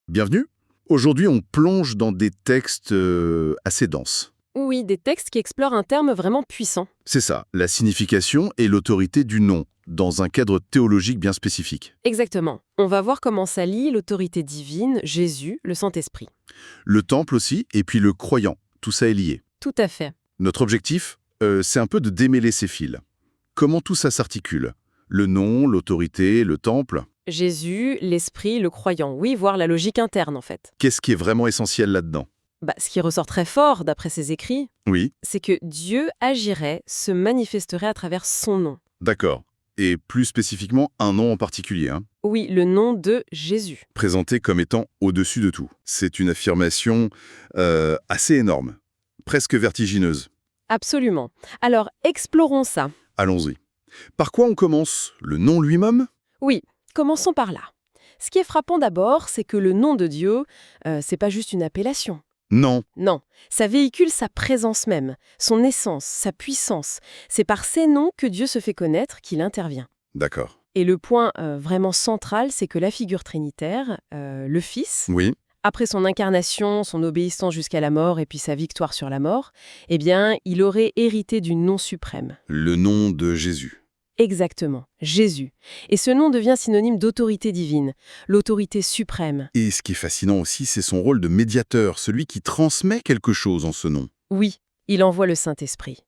Bienvenue. Aujourd'hui, on plonge dans des textes assez denses. Oui, des textes qui explorent un terme vraiment puissant. C'est ça, la signification et l'autorité du nom, dans un cadre théologique bien spécifique. Exactement. On va voir comment ça lie l'autorité divine, Jésus, le Saint-Esprit. Le temple aussi, et puis le croyant, tout ça est lié. Tout à fait. Notre objectif, c'est un peu de démêler ces fils. Comment tout ça s'articule? Le nom, l'autorité, le temple. Jésus, l'Esprit, le croyant. Oui, voir la logique interne, en fait. Qu'est-ce qui est vraiment essentiel là-dedans? Ce qui ressort très fort, d'après ses écrits, Oui, c'est que Dieu agirait, se manifesterait à travers son nom. d'accord. Et plus spécifiquement, un nom en particulier, hein, Oui, le nom de Jésus. présenté comme étant au-dessus de tout. C'est une affirmation assez énorme, presque vertigineuse. Absolument. Alors, explorons ça. Allons-y. Par quoi on commence? Le nom lui-même? Oui, commençons par là. Ce qui est frappant d'abord, c'est que le nom de Dieu, c'est pas juste une appellation. Non. Non, ça véhicule sa présence même, son essence, sa puissance. C'est par ces noms que Dieu se fait connaître qu'il intervient. D'accord. Et le point vraiment central, c'est que la figure trinitaire, le Fils, Oui. après son incarnation, son obéissance jusqu'à la mort et puis sa victoire sur la mort, eh bien, il aurait hérité du nom suprême. Le nom de Jésus. Exactement, Jésus. Et ce nom devient synonyme d'autorité divine, l'autorité suprême. Et ce qui est fascinant aussi, c'est son rôle de médiateur, celui qui transmet quelque chose en ce nom. Oui, il envoie le Saint-Esprit.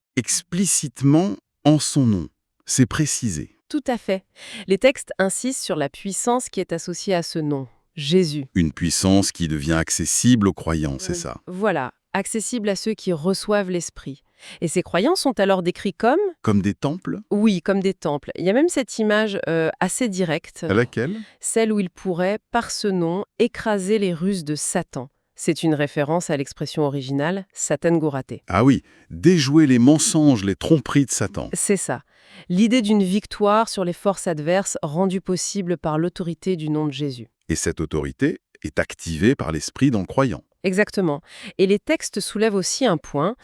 Explicitement en son nom. C'est précisé. Tout à fait. Les textes insistent sur la puissance qui est associée à ce nom, Jésus. Une puissance qui devient accessible aux croyants, c'est ça. Voilà, accessible à ceux qui reçoivent l'Esprit. Et ces croyants sont alors décrits comme, Comme des temples? oui, comme des temples. Il y a même cette image assez directe, À laquelle? celle où ils pourraient, par ce nom, écraser les ruses de Satan. C'est une référence à l'expression originale, Satan Goraté. Ah oui, déjouer les mensonges, les tromperies de Satan. C'est ça. L'idée d'une victoire sur les forces adverses rendue possible par l'autorité du nom de Jésus. Et cette autorité est activée par l'esprit dans le croyant. Exactement. Et les textes soulèvent aussi un point,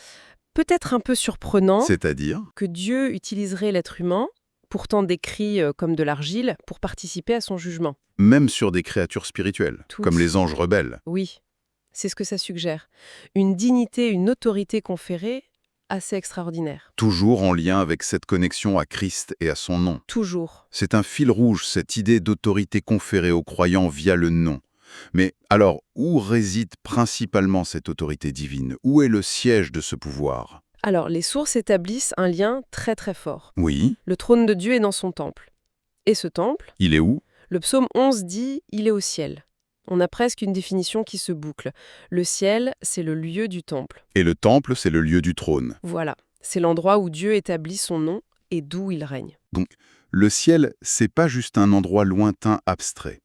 peut-être un peu surprenant, C'est-à-dire? que Dieu utiliserait l'être humain, pourtant décrit comme de l'argile, pour participer à son jugement. Même sur des créatures spirituelles, Tout. comme les anges rebelles. Oui, c'est ce que ça suggère. Une dignité, une autorité conférée assez extraordinaire. Toujours en lien avec cette connexion à Christ et à son nom. Toujours. C'est un fil rouge, cette idée d'autorité conférée aux croyants via le nom. Mais alors, où réside principalement cette autorité divine? Où est le siège de ce pouvoir? Alors, les sources établissent un lien très très fort. Oui, Le trône de Dieu est dans son temple. Et ce temple, il est où? le psaume 11 dit « il est au ciel ». On a presque une définition qui se boucle. Le ciel, c'est le lieu du temple. Et le temple, c'est le lieu du trône. Voilà, c'est l'endroit où Dieu établit son nom et d'où il règne. Donc, le ciel, c'est pas juste un endroit lointain abstrait.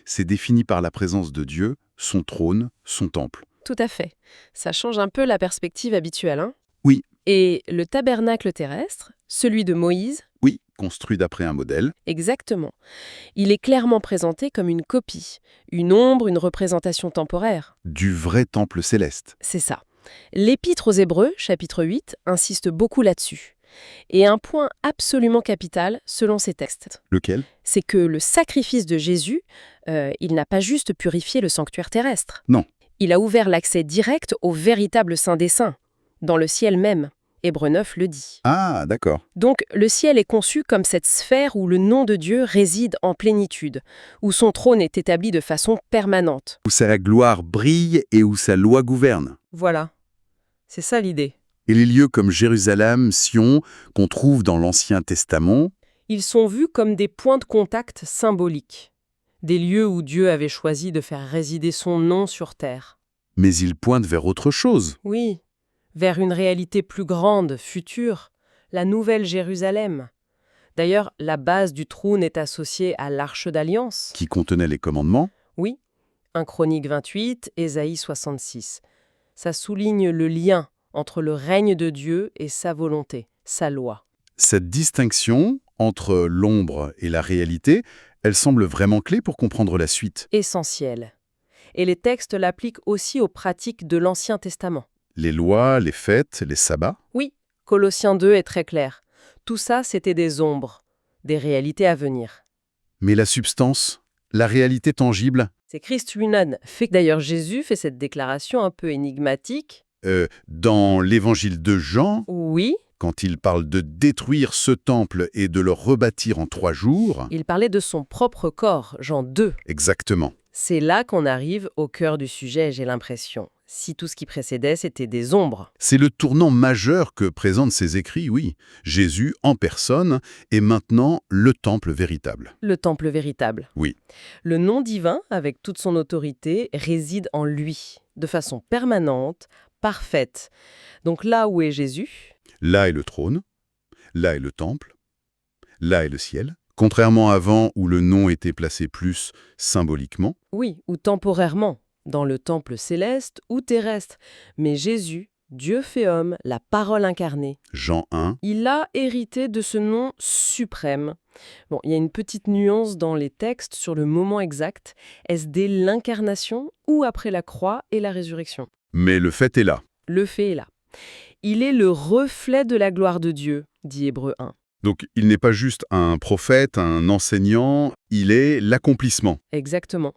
C'est défini par la présence de Dieu, son trône, son temple. Tout à fait. Ça change un peu la perspective habituelle, hein? Oui. Et le tabernacle terrestre, celui de Moïse, Oui, construit d'après un modèle. exactement. Il est clairement présenté comme une copie, une ombre, une représentation temporaire. Du vrai temple céleste. C'est ça. L'Épître aux Hébreux, chapitre 8, insiste beaucoup là-dessus. Et un point absolument capital, selon ces textes, Lequel? c'est que le sacrifice de Jésus, il n'a pas juste purifié le sanctuaire terrestre. Non. Il a ouvert l'accès direct au véritable Saint des Saints, dans le ciel même. Hébreux 9 le dit. Ah, d'accord. Donc, le ciel est conçu comme cette sphère où le nom de Dieu réside en plénitude, où son trône est établi de façon permanente. Où sa gloire brille et où sa loi gouverne. Voilà. C'est ça l'idée. Et les lieux comme Jérusalem, Sion, qu'on trouve dans l'Ancien Testament, Ils sont vus comme des points de contact symboliques, des lieux où Dieu avait choisi de faire résider son nom sur terre. mais ils pointent vers autre chose. Oui, vers une réalité plus grande, future, la Nouvelle Jérusalem. D'ailleurs, la base du trône est associée à l'Arche d'Alliance. Qui contenait les commandements. Oui, 1 Chronique 28, Ésaïe 66. Ça souligne le lien entre le règne de Dieu et sa volonté, sa loi. Cette distinction entre l'ombre et la réalité, elle semble vraiment clé pour comprendre la suite. Essentiel. Et les textes l'appliquent aussi aux pratiques de l'Ancien Testament. Les lois, les fêtes, les sabbats. Oui, Colossiens 2 est très clair. Tout ça, c'était des ombres, des réalités à venir. Mais la substance, la réalité tangible, C'est Christ lui-même. Fait que d'ailleurs Jésus fait cette déclaration un peu énigmatique. Dans l'évangile de Jean, Oui, quand il parle de détruire ce temple et de le rebâtir en 3 jours, il parlait de son propre corps, Jean 2. exactement. C'est là qu'on arrive au cœur du sujet, j'ai l'impression. Si tout ce qui précédait, c'était des ombres. C'est le tournant majeur que présentent ces écrits, oui. Jésus en personne est maintenant le temple véritable. Le temple véritable. Oui. Le nom divin, avec toute son autorité, réside en lui, de façon permanente, parfaite. Donc là où est Jésus, Là est le trône, là est le temple, là est le ciel. Contrairement à avant où le nom était placé plus symboliquement, oui, ou temporairement, dans le temple céleste ou terrestre. Mais Jésus, Dieu fait homme, la parole incarnée, Jean 1, il a hérité de ce nom suprême. Bon, il y a une petite nuance dans les textes sur le moment exact. Est-ce dès l'incarnation ou après la croix et la résurrection? mais le fait est là. Le fait est là. Il est le reflet de la gloire de Dieu, dit Hébreux 1. Donc il n'est pas juste un prophète, un enseignant, il est l'accomplissement. Exactement.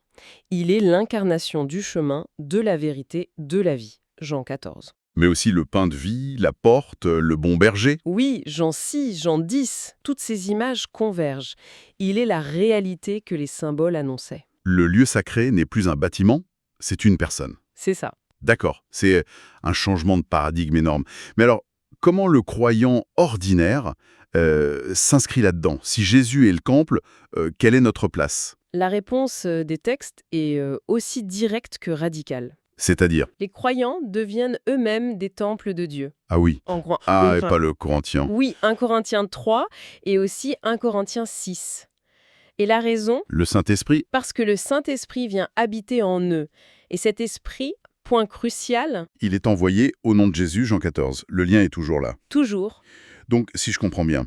Il est l'incarnation du chemin, de la vérité, de la vie. Jean 14. Mais aussi le pain de vie, la porte, le bon berger. Oui, Jean 6, Jean 10, toutes ces images convergent. Il est la réalité que les symboles annonçaient. Le lieu sacré n'est plus un bâtiment, c'est une personne. C'est ça. D'accord, c'est un changement de paradigme énorme. Mais alors, comment le croyant ordinaire s'inscrit là-dedans? Si Jésus est le temple, quelle est notre place? La réponse des textes est aussi directe que radicale. C'est-à-dire? Les croyants deviennent eux-mêmes des temples de Dieu. Ah oui. En gros, Ah, et enfin, pas le Corinthien. oui, 1 Corinthiens 3 et aussi 1 Corinthiens 6. Et la raison, Le Saint-Esprit? parce que le Saint-Esprit vient habiter en eux. Et cet esprit, point crucial, Il est envoyé au nom de Jésus, Jean 14. Le lien est toujours là. toujours. Donc, si je comprends bien,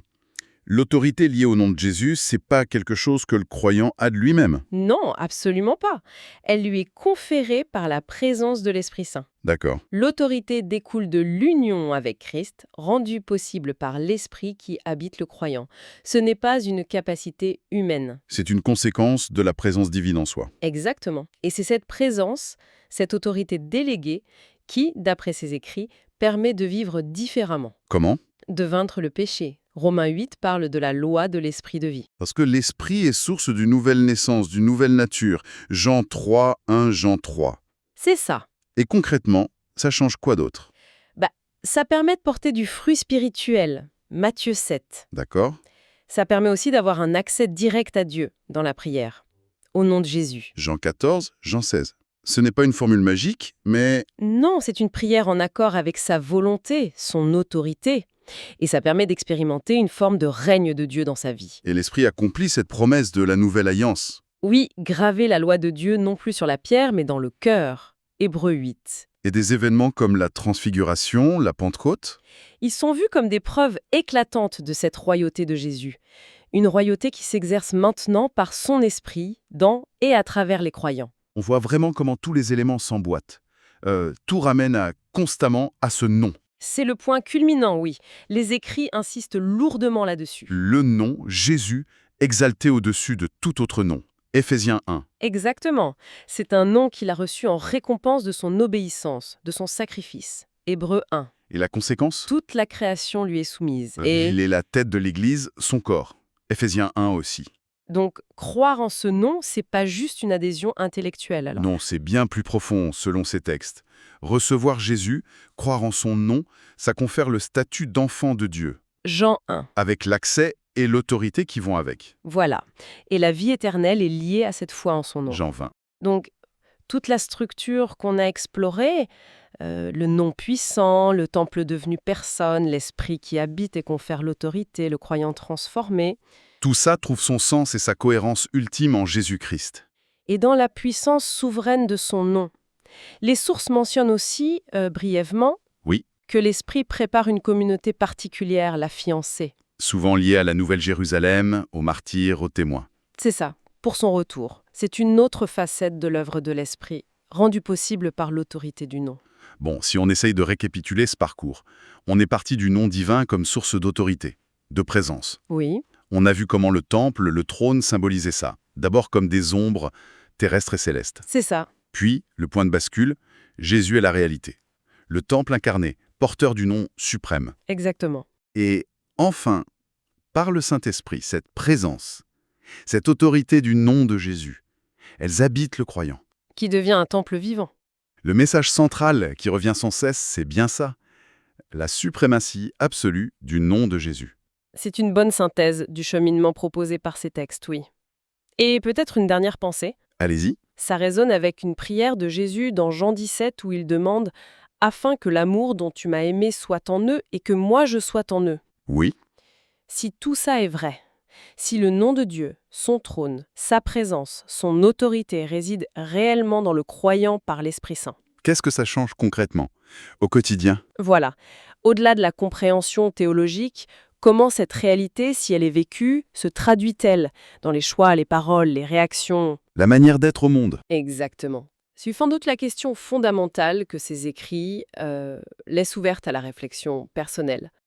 l'autorité liée au nom de Jésus, c'est pas quelque chose que le croyant a de lui-même. Non, absolument pas. Elle lui est conférée par la présence de l'Esprit Saint. D'accord. L'autorité découle de l'union avec Christ, rendue possible par l'Esprit qui habite le croyant. Ce n'est pas une capacité humaine. C'est une conséquence de la présence divine en soi. Exactement. Et c'est cette présence, cette autorité déléguée, qui, d'après ses écrits, permet de vivre différemment, Comment? de vaincre le péché. Romains 8 parle de la loi de l'esprit de vie. Parce que l'esprit est source d'une nouvelle naissance, d'une nouvelle nature. Jean 3, 1 Jean 3. C'est ça. Et concrètement, ça change quoi d'autre? Ça permet de porter du fruit spirituel. Matthieu 7. D'accord? Ça permet aussi d'avoir un accès direct à Dieu dans la prière, au nom de Jésus. Jean 14, Jean 16. Ce n'est pas une formule magique, mais Non, c'est une prière en accord avec sa volonté, son autorité. Et ça permet d'expérimenter une forme de règne de Dieu dans sa vie. et l'Esprit accomplit cette promesse de la nouvelle alliance. Oui, graver la loi de Dieu non plus sur la pierre, mais dans le cœur. Hébreux 8. Et des événements comme la transfiguration, la Pentecôte, Ils sont vus comme des preuves éclatantes de cette royauté de Jésus. Une royauté qui s'exerce maintenant par son esprit, dans et à travers les croyants. on voit vraiment comment tous les éléments s'emboîtent. Tout ramène constamment à ce nom. C'est le point culminant, oui. Les écrits insistent lourdement là-dessus. Le nom, Jésus, exalté au-dessus de tout autre nom. Éphésiens 1. Exactement. C'est un nom qu'il a reçu en récompense de son obéissance, de son sacrifice. Hébreux 1. Et la conséquence? Toute la création lui est soumise. Et Il est la tête de l'Église, son corps. Éphésiens 1 aussi. donc, croire en ce nom, c'est pas juste une adhésion intellectuelle, alors. Non, c'est bien plus profond, selon ces textes. Recevoir Jésus, croire en son nom, ça confère le statut d'enfant de Dieu, Jean 1. avec l'accès et l'autorité qui vont avec. Voilà. Et la vie éternelle est liée à cette foi en son nom. Jean 20. Donc, toute la structure qu'on a explorée, le nom puissant, le temple devenu personne, l'esprit qui habite et confère l'autorité, le croyant transformé, Tout ça trouve son sens et sa cohérence ultime en Jésus-Christ. et dans la puissance souveraine de son nom. Les sources mentionnent aussi, brièvement, Oui. que l'esprit prépare une communauté particulière, la fiancée. Souvent lié à la Nouvelle Jérusalem, aux martyrs, aux témoins. C'est ça, pour son retour. C'est une autre facette de l'œuvre de l'esprit, rendue possible par l'autorité du nom. Bon, si on essaye de récapituler ce parcours, on est parti du nom divin comme source d'autorité, de présence. Oui, On a vu comment le temple, le trône symbolisaient ça. D'abord comme des ombres, terrestre et céleste. C'est ça. Puis, le point de bascule, Jésus est la réalité. Le temple incarné, porteur du nom suprême. Exactement. Et enfin, par le Saint-Esprit, cette présence, cette autorité du nom de Jésus, elles habitent le croyant. Qui devient un temple vivant. Le message central qui revient sans cesse, c'est bien ça, la suprématie absolue du nom de Jésus. C'est une bonne synthèse du cheminement proposé par ces textes, oui. Et peut-être une dernière pensée. Allez-y. Ça résonne avec une prière de Jésus dans Jean 17 où il demande « Afin que l'amour dont tu m'as aimé soit en eux et que moi je sois en eux. Oui, » Si tout ça est vrai, si le nom de Dieu, son trône, sa présence, son autorité résident réellement dans le croyant par l'Esprit Saint. qu'est-ce que ça change concrètement, au quotidien? Voilà. Au-delà de la compréhension théologique, comment cette réalité, si elle est vécue, se traduit-elle dans les choix, les paroles, les réactions? La manière d'être au monde. Exactement. C'est sans doute la question fondamentale que ces écrits laissent ouverte à la réflexion personnelle.